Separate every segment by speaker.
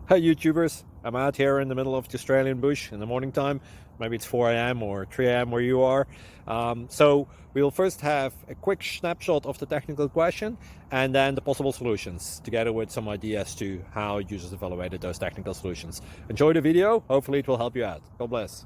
Speaker 1: Hi YouTubers, I'm out here in the middle of the Australian bush in the morning time. Maybe it's 4 a.m. or 3 a.m. where you are. So we will first have a quick snapshot of the technical question and then the possible solutions, together with some ideas to how users evaluated those technical solutions. Enjoy the video, hopefully it will help you out. God bless.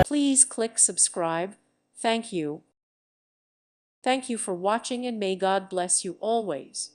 Speaker 2: Please click subscribe. Thank you. Thank you for watching and may God bless you always.